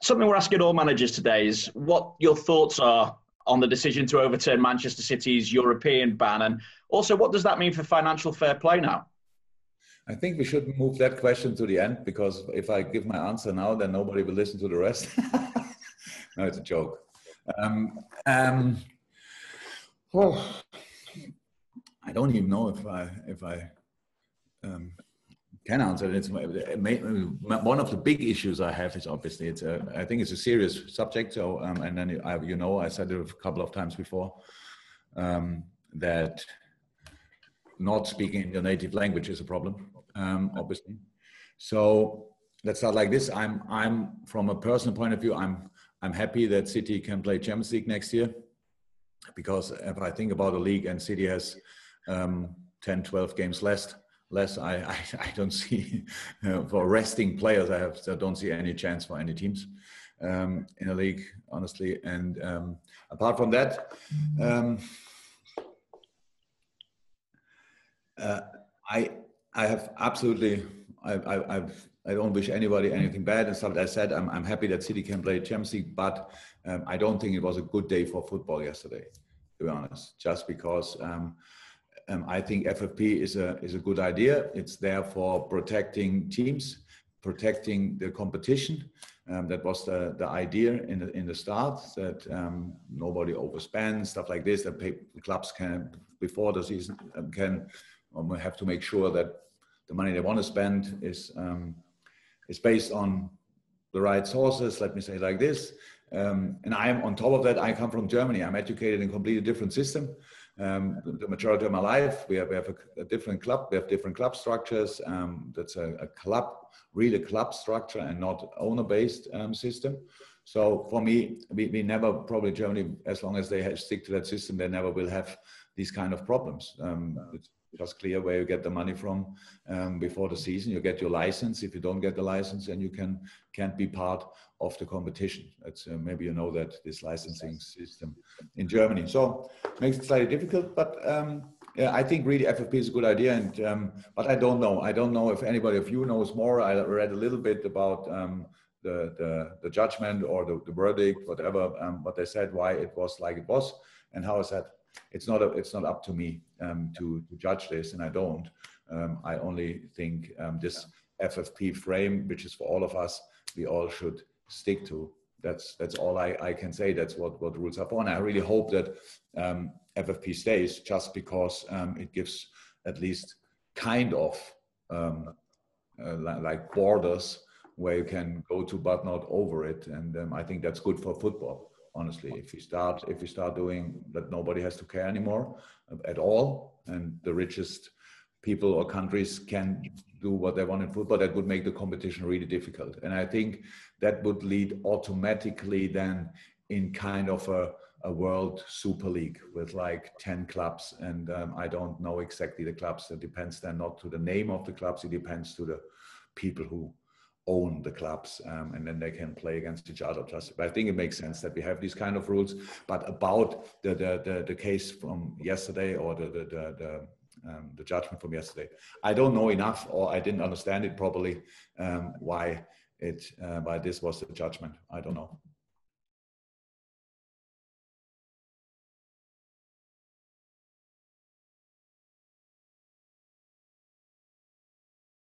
Something we're asking all managers today is what your thoughts are on the decision to overturn Manchester City's European ban, and also what does that mean for financial fair play now? I think we should move that question to the end, because if I give my answer now, then nobody will listen to the rest. No, it's a joke. Well, I don't even know if I can answer it. It's one of the big issues I have is obviously I think it's a serious subject. So and then I said it a couple of times before that not speaking in your native language is a problem, obviously. So let's start like this. I'm from a personal point of view, I'm happy that City can play Champions League next year, because if I think about the league and City has 10, 12 games less, I don't see for resting players. I don't see any chance for any teams in the league, honestly. And apart from that, I have absolutely. I don't wish anybody anything bad and stuff. I said I'm happy that City can play Champions League, but I don't think it was a good day for football yesterday, to be honest. Just because I think FFP is a good idea. It's there for protecting teams, protecting the competition. That was the idea in the start, that nobody overspends, stuff like this. That clubs can, before the season, can have to make sure that the money they want to spend is based on the right sources. Let me say it like this. And I am on top of that. I come from Germany. I'm educated in a completely different system. The majority of my life, we have a different club. We have different club structures. That's a club, really club structure, and not owner-based system. So for me, we never, probably Germany, as long as they stick to that system, they never will have these kind of problems. It's just clear where you get the money from before the season. You get your license. If you don't get the license, then you can't be part of the competition. That's maybe you know that, this licensing system in Germany. So makes it slightly difficult, but yeah, I think really FFP is a good idea. And but I don't know. I don't know if anybody of you knows more. I read a little bit about the judgment or the verdict, whatever. What they said, why it was like it was, and how I said. It's not up to me to judge this, and I don't. I only think this FFP frame, which is for all of us, we all should stick to. That's all I can say. That's what the rules are for, and I really hope that FFP stays, just because it gives at least kind of like borders where you can go to, but not over it. And I think that's good for football. Honestly, if we start doing that, nobody has to care anymore at all, and the richest people or countries can do what they want in football, that would make the competition really difficult. And I think that would lead automatically then in kind of a world super league with like 10 clubs. And I don't know exactly the clubs. It depends then not to the name of the clubs. It depends to the people who own the clubs, and then they can play against each other. But I think it makes sense that we have these kind of rules. But about the case from yesterday, or the judgment from yesterday, I don't know enough, or I didn't understand it properly. Why this was the judgment? I don't know.